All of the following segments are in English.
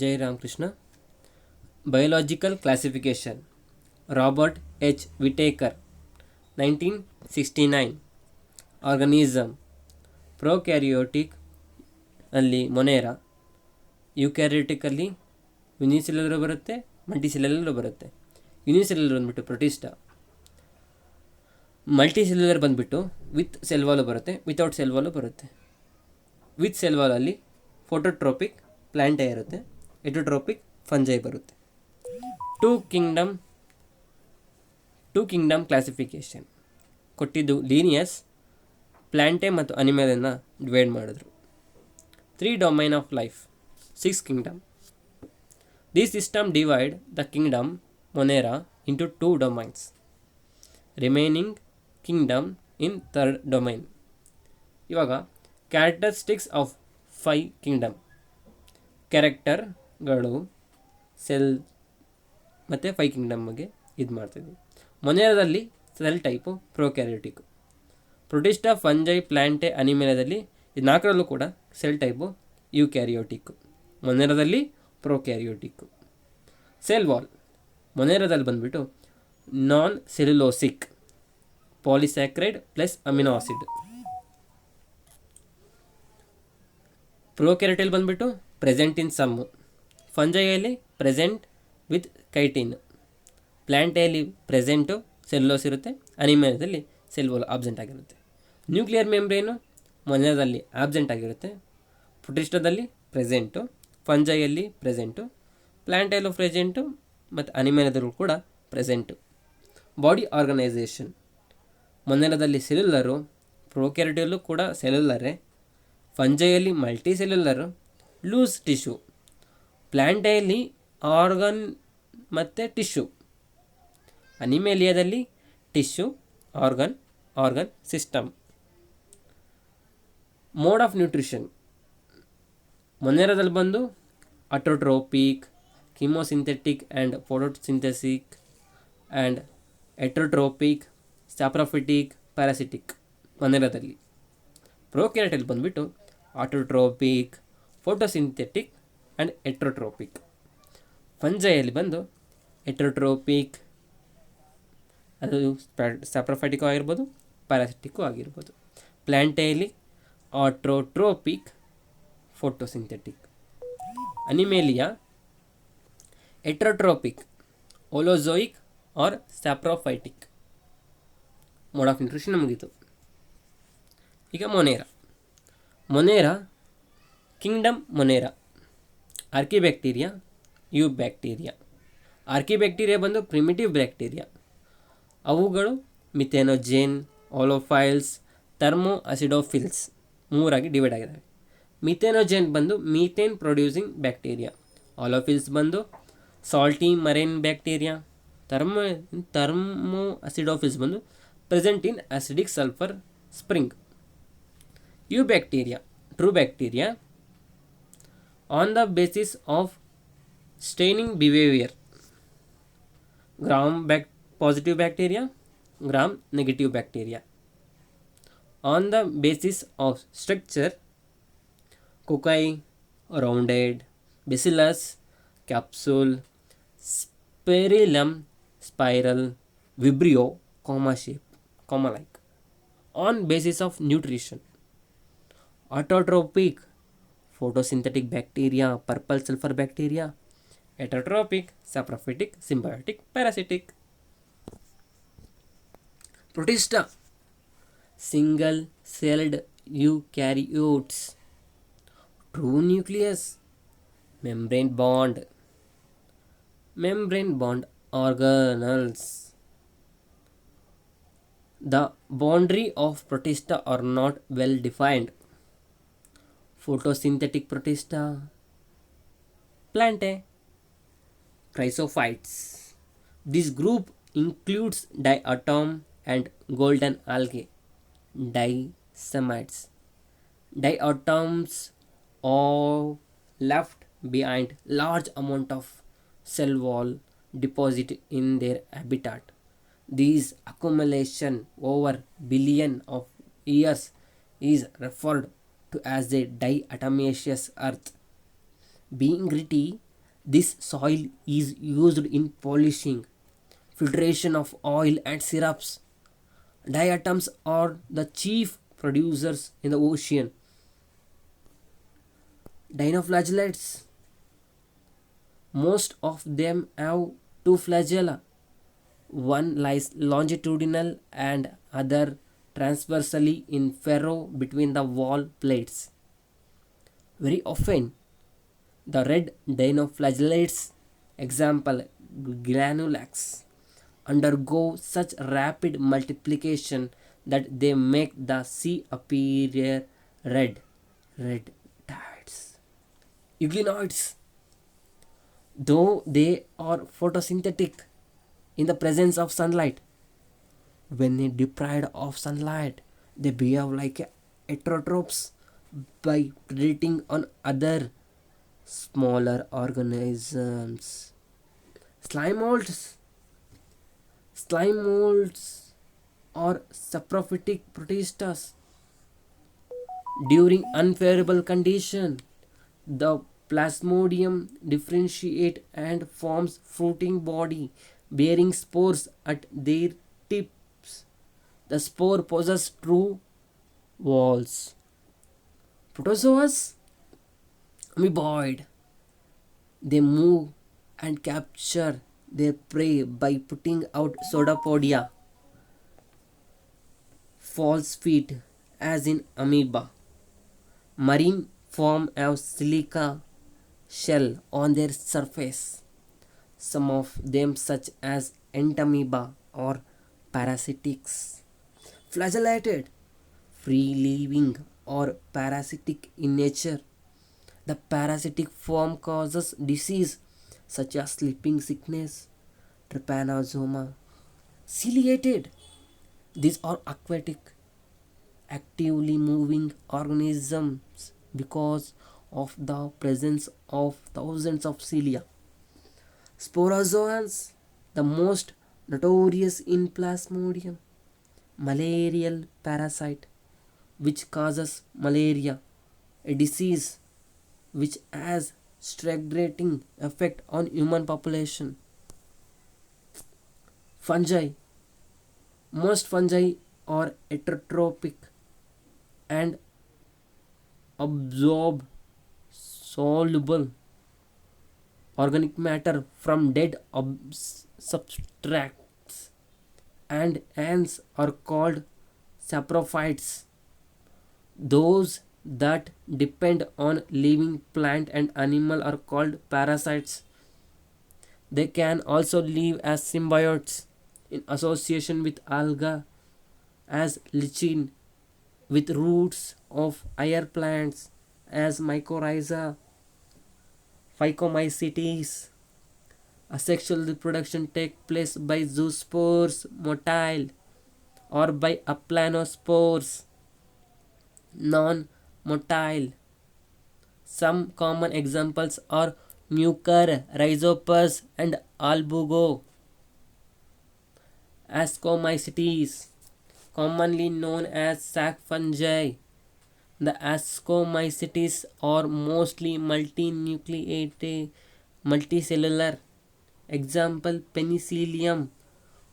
Jai Ram Krishna. Biological classification. Robert H. Whittaker, 1969. Organism. Prokaryotic ಅಲ್ಲಿ ಮೊನೇರಾ, ಯುಕ್ಯಾರಿಯೋಟಿಕಲ್ಲಿ unicellular ಬರುತ್ತೆ, multicellular ಬರುತ್ತೆ. Unicellular ಬಂದುಬಿಟ್ಟು Protista, multicellular ಬಂದುಬಿಟ್ಟು ವಿತ್ ಸೆಲ್ವಾಲು ಬರುತ್ತೆ, ವಿತೌಟ್ ಸೆಲ್ವಾಲು ಬರುತ್ತೆ. ವಿತ್ ಸೆಲ್ವಾಲಲ್ಲಿ ಫೋಟೋಟ್ರೋಪಿಕ್ ಪ್ಲ್ಯಾಂಟೇ ಇರುತ್ತೆ, ಎಟೋಟ್ರೋಪಿಕ್ ಫಂಜೈ ಬರುತ್ತೆ. ಟೂ ಕಿಂಗ್ಡಮ್ ಕ್ಲಾಸಿಫಿಕೇಷನ್ ಕೊಟ್ಟಿದ್ದು ಲೀನಿಯಸ್, ಪ್ಲ್ಯಾಂಟೆ ಮತ್ತು ಅನಿಮಲನ್ನು ಡಿವೈಡ್ ಮಾಡಿದ್ರು. 3 domain of life, 6 kingdom. This system divide the kingdom Monera into 2 domains, remaining kingdom in 3rd domain. ಇವಾಗ ಕ್ಯಾರೆಕ್ಟರಿಸ್ಟಿಕ್ಸ್ ಆಫ್ 5 ಕಿಂಗ್ಡಮ್. ಕ್ಯಾರೆಕ್ಟರ್ಗಳು ಸೆಲ್ ಮತ್ತು 5 ಕಿಂಗ್ಡಮ್ಗೆ ಇದು ಮಾಡ್ತಿದ್ವಿ. ಮೊನೇರಾದಲ್ಲಿ cell type prokaryotic, Protista, fungi, plantae, ಅನಿಮೇಲದಲ್ಲಿ ಇದು 4ರಲ್ಲೂ ಕೂಡ ಸೆಲ್ ಟೈಪು ಯುಕ್ಯಾರಿಯೋಟಿಕ್, ಮೊನೇರಾದಲ್ಲಿ ಪ್ರೋಕ್ಯಾರಿಯೋಟಿಕ್. ಸೆಲ್ ವಾಲ್ ಮೊನೇರಾದಲ್ಲಿ ಬಂದುಬಿಟ್ಟು non cellulosic, polysaccharide plus amino acid. ಪ್ರೋಕ್ಯಾರಿಯೋಟಲ್ಲಿ ಬಂದುಬಿಟ್ಟು ಪ್ರೆಸೆಂಟ್ ಇನ್ ಸಮ್ಮು, ಫಂಜೈಯಲ್ಲಿ ಪ್ರೆಸೆಂಟ್ ವಿತ್ ಕೈಟಿನ್, ಪ್ಲ್ಯಾಂಟೆಯಲ್ಲಿ ಪ್ರೆಸೆಂಟು ಸೆಲ್ಯುಲೋಸ್ ಇರುತ್ತೆ, ಅನಿಮೇಲದಲ್ಲಿ ಸೆಲ್ ವಾಲ್ ಆಬ್ಸೆಂಟ್ ಆಗಿರುತ್ತೆ. ನ್ಯೂಕ್ಲಿಯರ್ ಮೆಂಬ್ರೇನು ಮೊನೇರಾದಲ್ಲಿ ಆಬ್ಸೆಂಟ್ ಆಗಿರುತ್ತೆ, ಪ್ರೊಟಿಸ್ಟಾದಲ್ಲಿ ಪ್ರೆಸೆಂಟು, ಫಂಜೈಯಲ್ಲಿ ಪ್ರೆಸೆಂಟು, ಪ್ಲ್ಯಾಂಟೆಯಲ್ಲೂ ಪ್ರೆಸೆಂಟು ಮತ್ತು ಅನಿಮೇಲದಲ್ಲೂ ಕೂಡ ಪ್ರೆಸೆಂಟು. ಬಾಡಿ ಆರ್ಗನೈಸೇಷನ್ ಮೊನೇರಾದಲ್ಲಿ ಸೆಲ್ಯುಲರು, ಪ್ರೋಕ್ಯಾರಿಯೋಟಲ್ಲೂ ಕೂಡ ಸೆಲ್ಯುಲರೇ, ಫಂಜೈಯಲ್ಲಿ ಮಲ್ಟಿ ಸೆಲ್ಯುಲರು, ಲೂಸ್ ಟಿಶ್ಯೂ, ಪ್ಲ್ಯಾಂಟೆಯಲ್ಲಿ ಆರ್ಗನ್ ಮತ್ತು ಟಿಶ್ಯೂ, ಅನಿಮೇಲಿಯಾದಲ್ಲಿ tissue, organ system. Mode of nutrition ಮೊನೇರಾದಲ್ಲಿ ಬಂದು autotrophic, chemosynthetic and photosynthetic and heterotrophic, saprophytic, parasitic ಮೊನೇರಾದಲ್ಲಿ. ಪ್ರೋಕ್ಯಾರಿಯೋಟಲ್ಲಿ ಬಂದುಬಿಟ್ಟು ಆಟೋಟ್ರೋಪಿಕ್, ಫೋಟೋಸಿಂಥೆಟಿಕ್ ಆ್ಯಂಡ್ ಎಟ್ರೋಟ್ರೋಪಿಕ್. ಫಂಜೈಯಲ್ಲಿ ಬಂದು ಎಟ್ರೋಟ್ರೋಪಿಕ್, ಅದು ಸ್ಯಾಪ್ರೋಫೈಟಿಕ್ಕು ಆಗಿರ್ಬೋದು, ಪ್ಯಾರಾಸಿಟಿಕ್ಕು ಆಗಿರ್ಬೋದು. ಪ್ಲ್ಯಾಂಟೆಯಲ್ಲಿ autotrophic, photosynthetic. Animalia heterotrophic, holozoic or saprophytic. Mode of nutrition ಮುಗೀತು. ಈಗ ಮೊನೇರಾ ಕಿಂಗ್ಡಮ್ ಮೊನೇರಾ, ಆರ್ಕಿಬ್ಯಾಕ್ಟೀರಿಯಾ, ಯುಬ್ಯಾಕ್ಟೀರಿಯಾ. ಆರ್ಕಿಬ್ಯಾಕ್ಟೀರಿಯಾ ಬಂದು ಪ್ರಿಮಿಟಿವ್ ಬ್ಯಾಕ್ಟೀರಿಯಾ, ಅವುಗಳು ಮಿಥೆನೋಜೇನ್, ಓಲೋಫೈಲ್ಸ್, ಥರ್ಮೋ ಅಸಿಡೋಫಿಲ್ಸ್ 3ಆಗಿ ಡಿವೈಡ್ ಆಗಿದ್ದಾವೆ. ಮಿಥೆನೋಜೇನ್ ಬಂದು ಮೀಥೇನ್ ಪ್ರೊಡ್ಯೂಸಿಂಗ್ ಬ್ಯಾಕ್ಟೀರಿಯಾ, ಓಲೋಫಿಲ್ಸ್ ಬಂದು salty marine bacteria, thermoacidophiles ಬಂದು present in acidic sulphur spring. Eubacteria, true bacteria on the basis of staining behaviour, gram positive bacteria, gram negative bacteria. On the basis of structure, cocci, rounded, bacillus, capsule, spirillum, spiral, vibrio, comma shape, comma like. On basis of nutrition, autotrophic, photosynthetic bacteria, purple sulfur bacteria, heterotrophic, saprophytic, symbiotic, parasitic. Protista, single celled eukaryotes, true nucleus, membrane bond organelles. The boundary of protista are not well defined. Photosynthetic protista, plantae, chrysophytes. This group includes diatom and golden algae, disemites. Diatoms are left behind large amount of cell wall deposit in their habitat. These accumulation over billion of years is referred to as a diatomaceous earth. Being gritty, This soil is used in polishing, filtration of oil and syrups. Diatoms are the chief producers in the ocean. Dinoflagellates, most of them have two flagella. One lies longitudinal and other transversally in furrow between the wall plates. Very often, the red dinoflagellates, example granulax, undergo such rapid multiplication that they make the sea appear red. Red tides. Euglenoids, though they are photosynthetic in the presence of sunlight, when deprived of sunlight, they behave like heterotrophs by predating on other smaller organisms. Slime molds. Slime molds are saprophytic protistas. During unfavorable condition, the plasmodium differentiate and forms fruiting body bearing spores at their tips. The spore possess true walls. Protozoas, amoeboid. They move and capture their prey by putting out pseudopodia, false feet, as in amoeba. Marine form have silica shell on their surface. Some of them, such as entamoeba or parasitics, flagellated, free living or parasitic in nature. The parasitic form causes disease such as sleeping sickness, trypanosoma. Ciliated, these are aquatic, actively moving organisms because of the presence of thousands of cilia. Sporozoans, the most notorious in Plasmodium, malarial parasite which causes malaria, a disease which has stagnating effect on human population. Fungi, most fungi are heterotrophic and absorb soluble organic matter from dead substrates, and ants are called saprophytes. Those that depend on living plant and animal are called parasites. They can also live as symbiotes in association with alga as lichen, with roots of higher plants as mycorrhiza, Phycomycetes. Asexual reproduction takes place by zoospores motile or by aplanospores non-motile. Some common examples are Mucor, Rhizopus, and Albugo. Ascomycetes, commonly known as sac fungi. The ascomycetes are mostly multinucleate, multicellular. Example penicillium,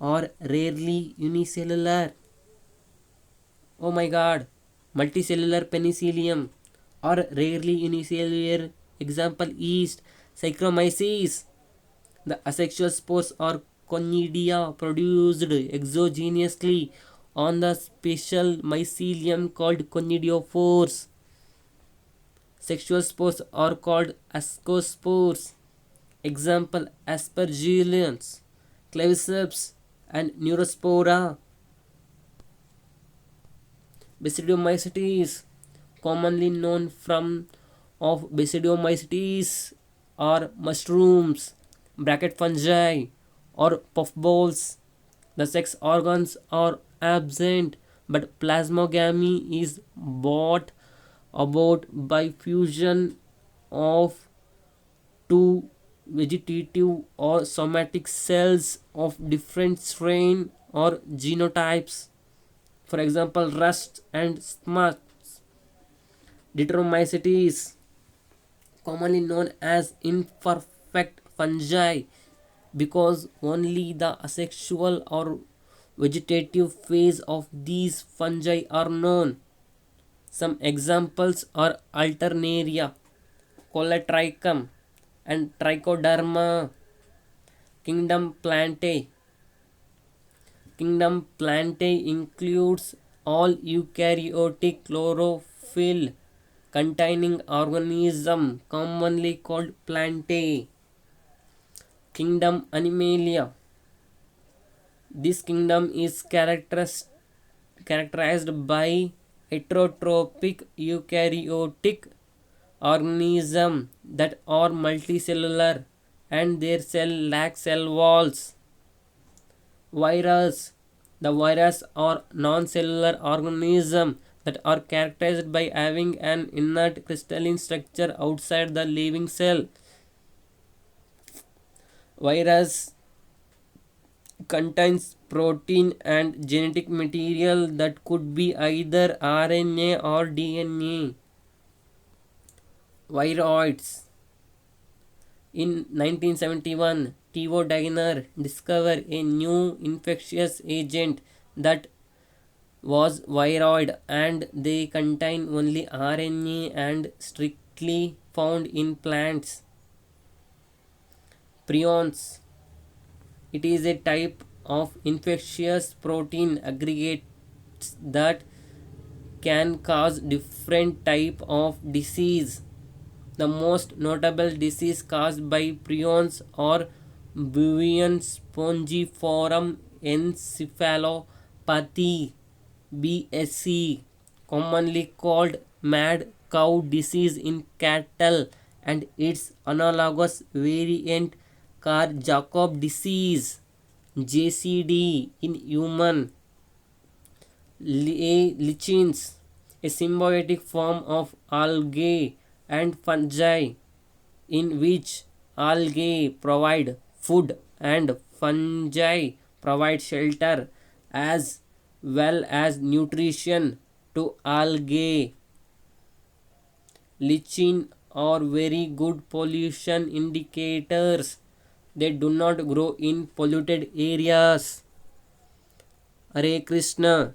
or rarely unicellular. Oh my god, multicellular penicillium, or rarely unicellular. Example yeast, Saccharomyces. The asexual spores are conidia produced exogenously on the special mycelium called conidiophores. Sexual spores are called ascospores. Example aspergillus, claviceps, and neurospora. Basidiomycetes, commonly known from of basidiomycetes are mushrooms, bracket fungi, or puffballs. The sex organs are absent, but plasmogamy is brought about by fusion of two vegetative or somatic cells of different strain or genotypes. For example, rust and smuts. Deuteromycetes, commonly known as suspect fungi because only the asexual or vegetative phase of these fungi are known. Some examples are Alternaria, Colatrichum, and Trichoderma. Kingdom Plantae. Kingdom Plantae includes all eukaryotic chlorophyll containing organism commonly called plantae. Kingdom Animalia. This kingdom is characterized by heterotrophic eukaryotic organisms that are multicellular and their cell lack cell walls. Virus. The virus are non-cellular organisms that are characterized by having an inert crystalline structure outside the living cell. Virus contains protein and genetic material that could be either RNA or DNA. Viroids. In 1971, Theo Diner discovered a new infectious agent that was viroid and they contain only RNA and strictly found in plants. Prions. It is a type of infectious protein aggregates that can cause different type of disease. The most notable disease caused by prions are Bovine spongiform encephalopathy (BSE), commonly called mad cow disease in cattle, and its analogous variant Kraft-Jacob disease (JCD) in human. Lichens, a symbiotic form of algae and fungi, in which algae provide food and fungi provide shelter as well as nutrition to algae. Lichen are very good pollution indicators. They do not grow in polluted areas. Hare Krishna.